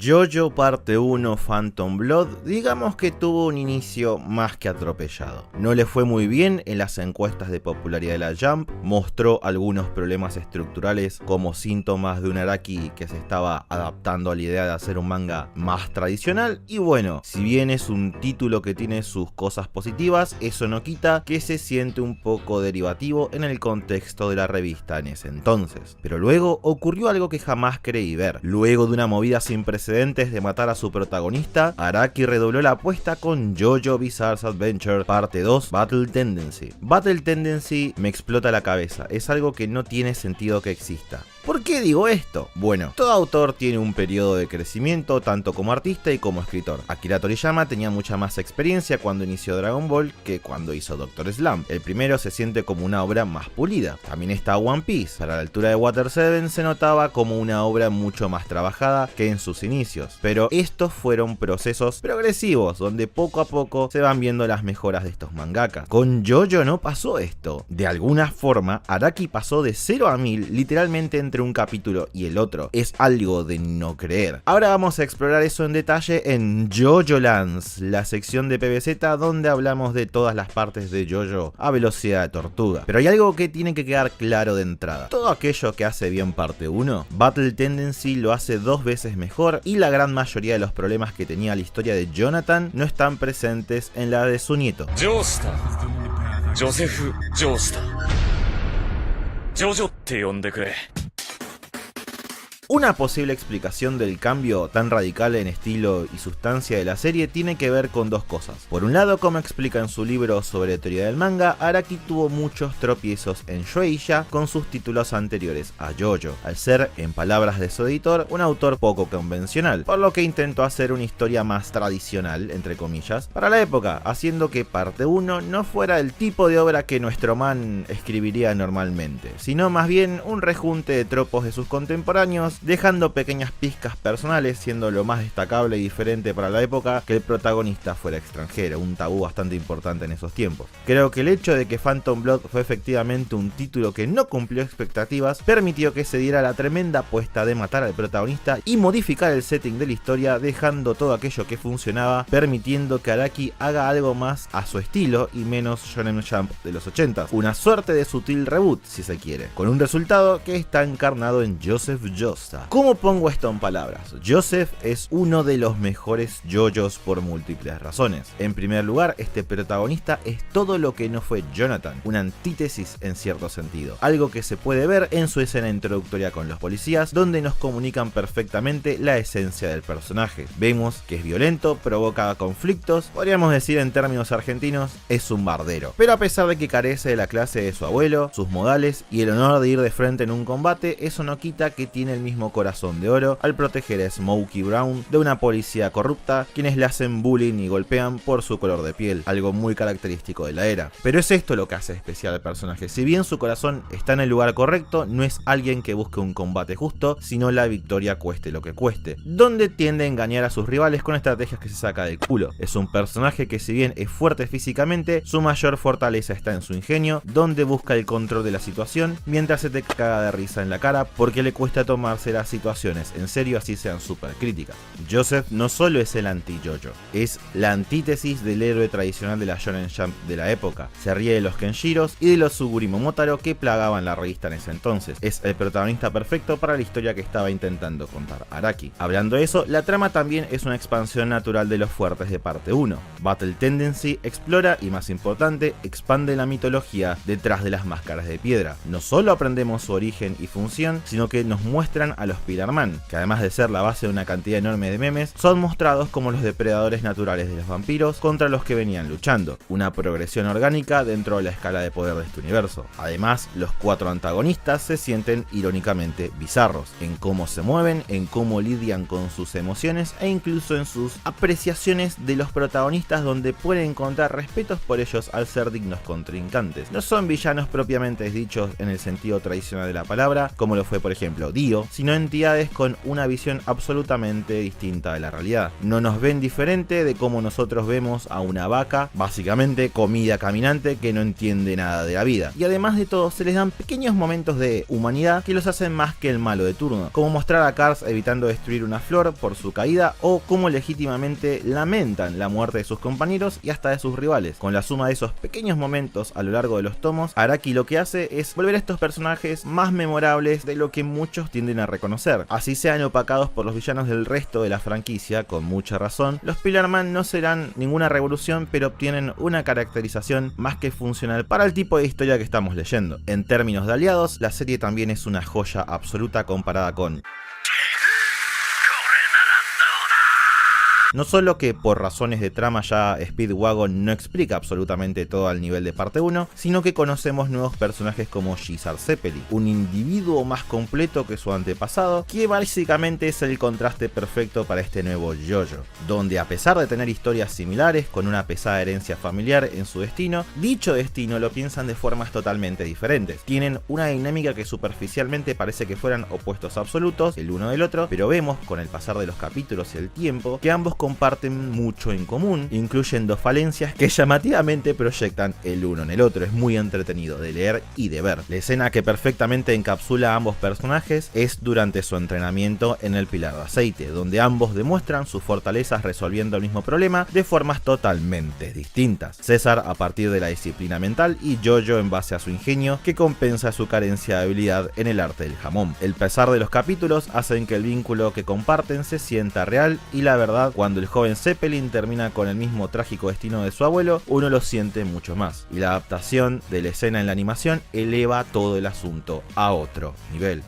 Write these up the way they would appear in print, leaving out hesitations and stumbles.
JoJo parte 1 Phantom Blood, digamos que tuvo un inicio más que atropellado. No le fue muy bien en las encuestas de popularidad de la Jump, mostró algunos problemas estructurales como síntomas de un Araki que se estaba adaptando a la idea de hacer un manga más tradicional, y bueno, si bien es un título que tiene sus cosas positivas, eso no quita que se siente un poco derivativo en el contexto de la revista en ese entonces. Pero luego ocurrió algo que jamás creí ver. Luego de una movida sin precedentes de matar a su protagonista, Araki redobló la apuesta con JoJo Bizarre Adventure parte 2 Battle Tendency. Battle Tendency me explota la cabeza, es algo que no tiene sentido que exista. ¿Por qué digo esto? Bueno, todo autor tiene un periodo de crecimiento tanto como artista y como escritor. Akira Toriyama tenía mucha más experiencia cuando inició Dragon Ball que cuando hizo Dr. Slump. El primero se siente como una obra más pulida. También está One Piece. Para la altura de Water 7 se notaba como una obra mucho más trabajada que en sus inicios. Pero estos fueron procesos progresivos donde poco a poco se van viendo las mejoras de estos mangakas. Con JoJo no pasó esto. De alguna forma, Araki pasó de 0 a 1000 literalmente entre un capítulo y el otro. Es algo de no creer. Ahora vamos a explorar eso en detalle en JoJo Lands, la sección de PBZ donde hablamos de todas las partes de JoJo a velocidad de tortuga. Pero hay algo que tiene que quedar claro de entrada. Todo aquello que hace bien parte 1, Battle Tendency lo hace 2 veces mejor, y la gran mayoría de los problemas que tenía la historia de Jonathan no están presentes en la de su nieto. Joestar, Joseph Joestar, JoJo te yondekure. Una posible explicación del cambio tan radical en estilo y sustancia de la serie tiene que ver con dos cosas. Por un lado, como explica en su libro sobre teoría del manga, Araki tuvo muchos tropiezos en Shueisha con sus títulos anteriores a JoJo, al ser, en palabras de su editor, un autor poco convencional, por lo que intentó hacer una historia más tradicional, entre comillas, para la época, haciendo que parte 1 no fuera el tipo de obra que nuestro man escribiría normalmente, sino más bien un rejunte de tropos de sus contemporáneos, dejando pequeñas pizcas personales, siendo lo más destacable y diferente para la época que el protagonista fuera extranjero, un tabú bastante importante en esos tiempos. Creo que el hecho de que Phantom Blood fue efectivamente un título que no cumplió expectativas permitió que se diera la tremenda apuesta de matar al protagonista y modificar el setting de la historia, dejando todo aquello que funcionaba, permitiendo que Araki haga algo más a su estilo y menos Shonen Jump de los 80s, una suerte de sutil reboot si se quiere, con un resultado que está encarnado en Joseph Joestar. ¿Cómo pongo esto en palabras? Joseph es uno de los mejores JoJos por múltiples razones. En primer lugar, este protagonista es todo lo que no fue Jonathan, una antítesis en cierto sentido, algo que se puede ver en su escena introductoria con los policías, donde nos comunican perfectamente la esencia del personaje. Vemos que es violento, provoca conflictos, podríamos decir en términos argentinos, es un bardero. Pero a pesar de que carece de la clase de su abuelo, sus modales y el honor de ir de frente en un combate, eso no quita que tiene el mismo corazón de oro al proteger a Smokey Brown de una policía corrupta, quienes le hacen bullying y golpean por su color de piel, algo muy característico de la era. Pero es esto lo que hace especial al personaje. Si bien su corazón está en el lugar correcto, no es alguien que busque un combate justo, sino la victoria cueste lo que cueste, donde tiende a engañar a sus rivales con estrategias que se saca del culo. Es un personaje que, si bien es fuerte físicamente, su mayor fortaleza está en su ingenio, donde busca el control de la situación mientras se te caga de risa en la cara porque le cuesta tomarse las situaciones en serio, así sean súper críticas. Joseph no solo es el anti-JoJo, es la antítesis del héroe tradicional de la Shonen Jump de la época. Se ríe de los Kenshiros y de los Suguri Momotaro que plagaban la revista en ese entonces. Es el protagonista perfecto para la historia que estaba intentando contar Araki. Hablando de eso, la trama también es una expansión natural de los fuertes de parte 1. Battle Tendency explora y, más importante, expande la mitología detrás de las máscaras de piedra. No solo aprendemos su origen y función, sino que nos muestran a los Pillarman, que además de ser la base de una cantidad enorme de memes, son mostrados como los depredadores naturales de los vampiros contra los que venían luchando, una progresión orgánica dentro de la escala de poder de este universo. Además, los 4 antagonistas se sienten irónicamente bizarros, en cómo se mueven, en cómo lidian con sus emociones e incluso en sus apreciaciones de los protagonistas, donde pueden encontrar respetos por ellos al ser dignos contrincantes. No son villanos propiamente dichos en el sentido tradicional de la palabra, como lo fue por ejemplo Dio, sino entidades con una visión absolutamente distinta de la realidad. No nos ven diferente de cómo nosotros vemos a una vaca, básicamente comida caminante que no entiende nada de la vida. Y además de todo, se les dan pequeños momentos de humanidad que los hacen más que el malo de turno, como mostrar a Cars evitando destruir una flor por su caída, o cómo legítimamente lamentan la muerte de sus compañeros y hasta de sus rivales. Con la suma de esos pequeños momentos a lo largo de los tomos, Araki lo que hace es volver a estos personajes más memorables de lo que muchos tienden a reconocer. Así sean opacados por los villanos del resto de la franquicia, con mucha razón, los Pillar Man no serán ninguna revolución, pero obtienen una caracterización más que funcional para el tipo de historia que estamos leyendo. En términos de aliados, la serie también es una joya absoluta comparada con... No solo que por razones de trama ya Speedwagon no explica absolutamente todo al nivel de parte 1, sino que conocemos nuevos personajes como Gisar Zeppeli, un individuo más completo que su antepasado, que básicamente es el contraste perfecto para este nuevo JoJo, donde a pesar de tener historias similares con una pesada herencia familiar en su destino, dicho destino lo piensan de formas totalmente diferentes. Tienen una dinámica que superficialmente parece que fueran opuestos absolutos el uno del otro, pero vemos con el pasar de los capítulos y el tiempo que ambos comparten mucho en común, incluyendo falencias que llamativamente proyectan el uno en el otro. Es muy entretenido de leer y de ver. La escena que perfectamente encapsula a ambos personajes es durante su entrenamiento en el Pilar de Aceite, donde ambos demuestran sus fortalezas resolviendo el mismo problema de formas totalmente distintas. César a partir de la disciplina mental y JoJo en base a su ingenio, que compensa su carencia de habilidad en el arte del jamón. El pesar de los capítulos hacen que el vínculo que comparten se sienta real, y la verdad, cuando el joven Zeppelin termina con el mismo trágico destino de su abuelo, uno lo siente mucho más, y la adaptación de la escena en la animación eleva todo el asunto a otro nivel.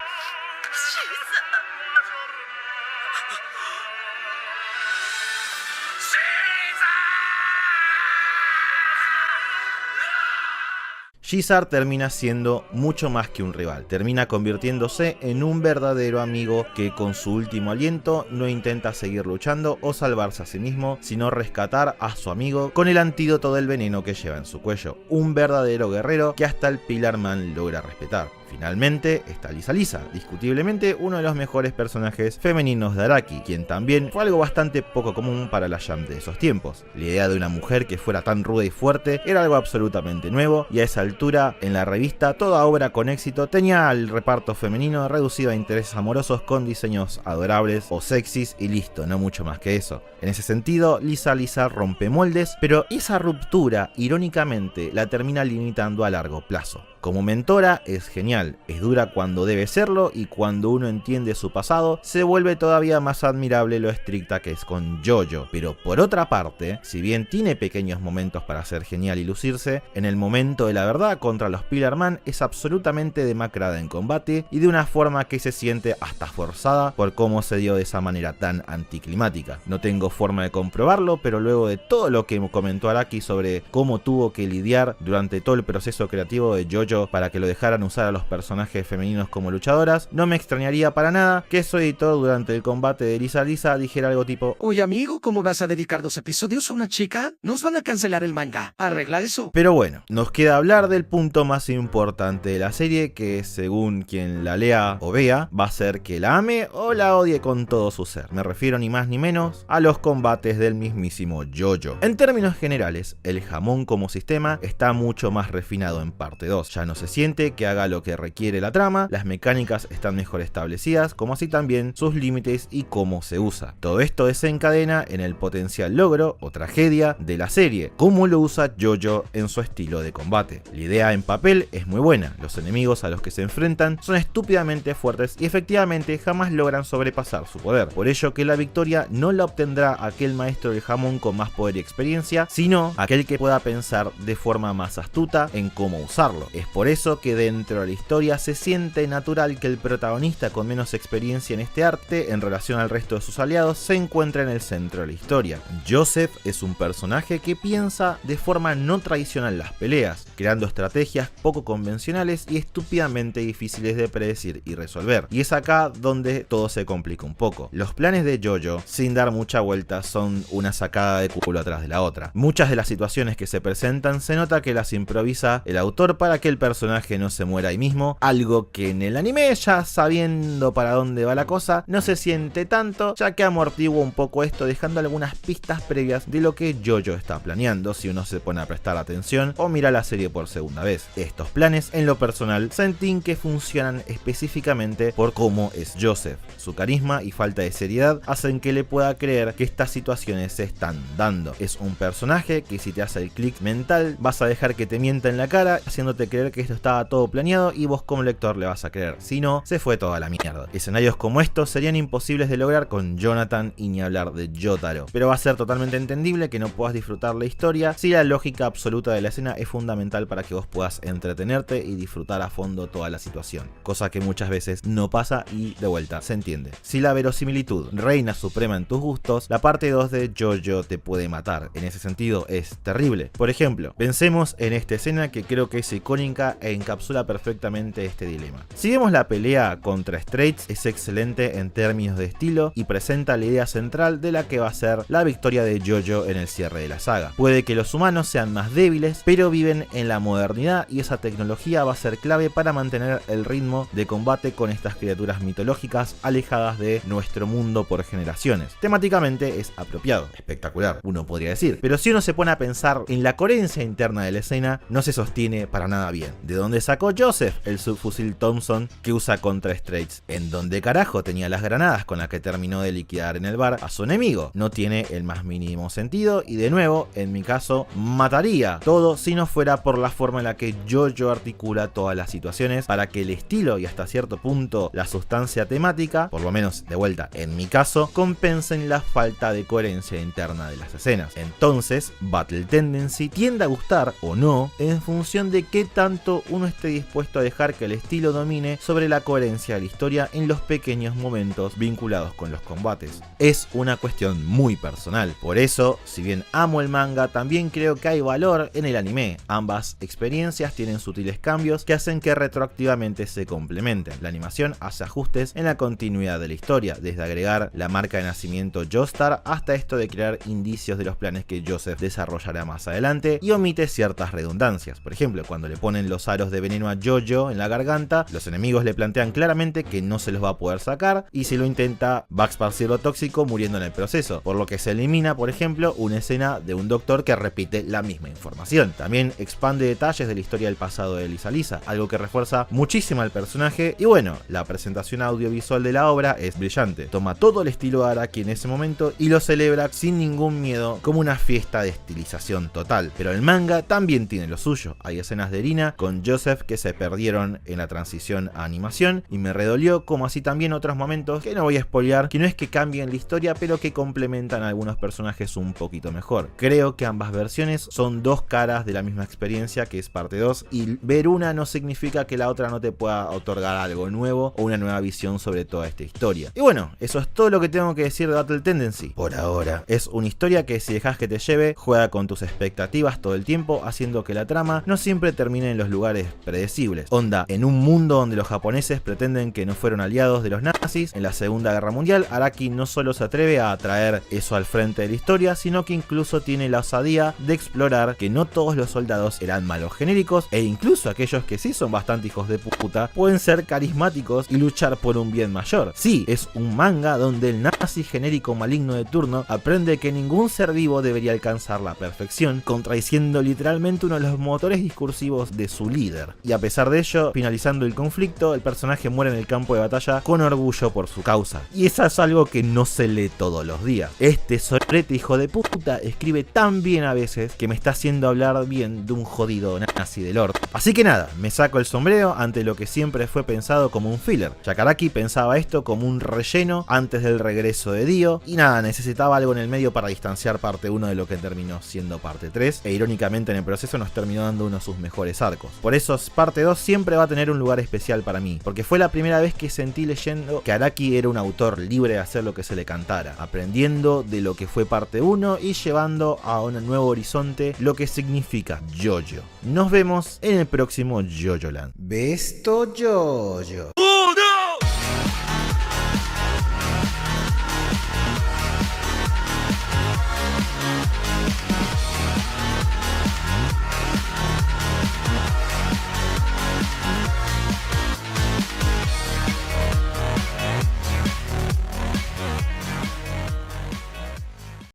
Gisar termina siendo mucho más que un rival, termina convirtiéndose en un verdadero amigo que con su último aliento no intenta seguir luchando o salvarse a sí mismo, sino rescatar a su amigo con el antídoto del veneno que lleva en su cuello, un verdadero guerrero que hasta el Pillar Man logra respetar. Finalmente está Lisa, discutiblemente uno de los mejores personajes femeninos de Araki, quien también fue algo bastante poco común para la Jump de esos tiempos. La idea de una mujer que fuera tan ruda y fuerte era algo absolutamente nuevo, y a esa altura, en la revista, toda obra con éxito tenía al reparto femenino reducido a intereses amorosos con diseños adorables o sexys y listo, no mucho más que eso. En ese sentido, Lisa rompe moldes, pero esa ruptura, irónicamente, la termina limitando a largo plazo. Como mentora es genial, es dura cuando debe serlo, y cuando uno entiende su pasado se vuelve todavía más admirable lo estricta que es con JoJo. Pero por otra parte, si bien tiene pequeños momentos para ser genial y lucirse, en el momento de la verdad contra los Pillar Man es absolutamente demacrada en combate, y de una forma que se siente hasta forzada por cómo se dio de esa manera tan anticlimática. No tengo forma de comprobarlo, pero luego de todo lo que comentó Araki sobre cómo tuvo que lidiar durante todo el proceso creativo de JoJo para que lo dejaran usar a los personajes femeninos como luchadoras, no me extrañaría para nada que su editor durante el combate de Lisa dijera algo tipo: oye amigo, ¿cómo vas a dedicar 2 episodios a una chica? Nos van a cancelar el manga, arregla eso. Pero bueno, nos queda hablar del punto más importante de la serie, que según quien la lea o vea, va a ser que la ame o la odie con todo su ser. Me refiero ni más ni menos a los combates del mismísimo JoJo. En términos generales, el jamón como sistema está mucho más refinado en parte 2. Ya no se siente que haga lo que requiere la trama, las mecánicas están mejor establecidas, como así también sus límites y cómo se usa. Todo esto desencadena en el potencial logro o tragedia de la serie, cómo lo usa JoJo en su estilo de combate. La idea en papel es muy buena, los enemigos a los que se enfrentan son estúpidamente fuertes y efectivamente jamás logran sobrepasar su poder. Por ello que la victoria no la obtendrá aquel maestro del jamón con más poder y experiencia, sino aquel que pueda pensar de forma más astuta en cómo usarlo. Es por eso que dentro de la historia se siente natural que el protagonista con menos experiencia en este arte en relación al resto de sus aliados se encuentre en el centro de la historia. Joseph es un personaje que piensa de forma no tradicional las peleas, creando estrategias poco convencionales y estúpidamente difíciles de predecir y resolver. Y es acá donde todo se complica un poco. Los planes de JoJo, sin dar mucha vuelta, son una sacada de culo atrás de la otra. Muchas de las situaciones que se presentan se nota que las improvisa el autor para que el personaje no se muera ahí mismo, algo que en el anime, ya sabiendo para dónde va la cosa, no se siente tanto, ya que amortigua un poco esto, dejando algunas pistas previas de lo que JoJo está planeando si uno se pone a prestar atención o mira la serie por segunda vez. Estos planes, en lo personal, sentí que funcionan específicamente por cómo es Joseph. Su carisma y falta de seriedad hacen que le pueda creer que estas situaciones se están dando. Es un personaje que si te hace el clic mental, vas a dejar que te mienta en la cara, haciéndote creer que esto estaba todo planeado y vos como lector le vas a creer. Si no, se fue toda la mierda. Escenarios como estos serían imposibles de lograr con Jonathan y ni hablar de Jotaro, pero va a ser totalmente entendible que no puedas disfrutar la historia si la lógica absoluta de la escena es fundamental para que vos puedas entretenerte y disfrutar a fondo toda la situación, cosa que muchas veces no pasa y de vuelta se entiende. Si la verosimilitud reina suprema en tus gustos, la parte 2 de JoJo te puede matar. En ese sentido es terrible. Por ejemplo, pensemos en esta escena que creo que es icónica e encapsula perfectamente este dilema. Si vemos la pelea contra Straits, es excelente en términos de estilo y presenta la idea central de la que va a ser la victoria de JoJo en el cierre de la saga. Puede que los humanos sean más débiles, pero viven en la modernidad y esa tecnología va a ser clave para mantener el ritmo de combate con estas criaturas mitológicas alejadas de nuestro mundo por generaciones. Temáticamente es apropiado, espectacular, uno podría decir, pero si uno se pone a pensar en la coherencia interna de la escena, no se sostiene para nada bien. ¿De dónde sacó Joseph el subfusil Thompson que usa contra Straits? ¿En dónde carajo tenía las granadas con las que terminó de liquidar en el bar a su enemigo? No tiene el más mínimo sentido y de nuevo, en mi caso, mataría todo si no fuera por la forma en la que JoJo articula todas las situaciones para que el estilo y hasta cierto punto la sustancia temática, por lo menos de vuelta en mi caso, compensen la falta de coherencia interna de las escenas. Entonces, Battle Tendency tiende a gustar o no en función de qué tanto uno esté dispuesto a dejar que el estilo domine sobre la coherencia de la historia en los pequeños momentos vinculados con los combates. Es una cuestión muy personal, por eso, si bien amo el manga, también creo que hay valor en el anime. Ambas experiencias tienen sutiles cambios que hacen que retroactivamente se complementen. La animación hace ajustes en la continuidad de la historia, desde agregar la marca de nacimiento Joestar hasta esto de crear indicios de los planes que Joseph desarrollará más adelante, y omite ciertas redundancias. Por ejemplo, cuando le ponen los aros de veneno a JoJo en la garganta, los enemigos le plantean claramente que no se los va a poder sacar, y si lo intenta va a esparcir lo tóxico muriendo en el proceso, por lo que se elimina, por ejemplo, una escena de un doctor que repite la misma información. También expande detalles de la historia del pasado de Lisa, algo que refuerza muchísimo al personaje, y bueno, la presentación audiovisual de la obra es brillante. Toma todo el estilo de Araki en ese momento y lo celebra sin ningún miedo como una fiesta de estilización total. Pero el manga también tiene lo suyo. Hay escenas de Erina con Joseph que se perdieron en la transición a animación y me redolió, como así también otros momentos que no voy a spoilear, que no es que cambien la historia, pero que complementan a algunos personajes un poquito mejor. Creo que ambas versiones son dos caras de la misma experiencia, que es parte 2, y ver una no significa que la otra no te pueda otorgar algo nuevo o una nueva visión sobre toda esta historia. Y bueno, eso es todo lo que tengo que decir de Battle Tendency por ahora. Es una historia que si dejas que te lleve, juega con tus expectativas todo el tiempo, haciendo que la trama no siempre termine en los lugares predecibles. Onda, en un mundo donde los japoneses pretenden que no fueron aliados de los nazis en la Segunda Guerra Mundial, Araki no solo se atreve a traer eso al frente de la historia, sino que incluso tiene la osadía de explorar que no todos los soldados eran malos genéricos, e incluso aquellos que sí son bastante hijos de puta pueden ser carismáticos y luchar por un bien mayor. Sí, es un manga donde el nazi genérico maligno de turno aprende que ningún ser vivo debería alcanzar la perfección, contradiciendo literalmente uno de los motores discursivos de su líder. Y a pesar de ello, finalizando el conflicto, el personaje muere en el campo de batalla con orgullo por su causa. Y eso es algo que no se lee todos los días. Este sorete hijo de puta escribe tan bien a veces que me está haciendo hablar bien de un jodido nazi del orto. Así que nada, me saco el sombrero ante lo que siempre fue pensado como un filler. Araki pensaba esto como un relleno antes del regreso de Dio, y nada, necesitaba algo en el medio para distanciar parte 1 de lo que terminó siendo parte 3, e irónicamente en el proceso nos terminó dando uno de sus mejores arcos. Por eso parte 2 siempre va a tener un lugar especial para mí, porque fue la primera vez que sentí leyendo que Araki era un autor libre de hacer lo que se le cantara, aprendiendo de lo que fue parte 1 y llevando a un nuevo horizonte lo que significa JoJo. Nos vemos en el próximo JoJoland. Besto JoJo.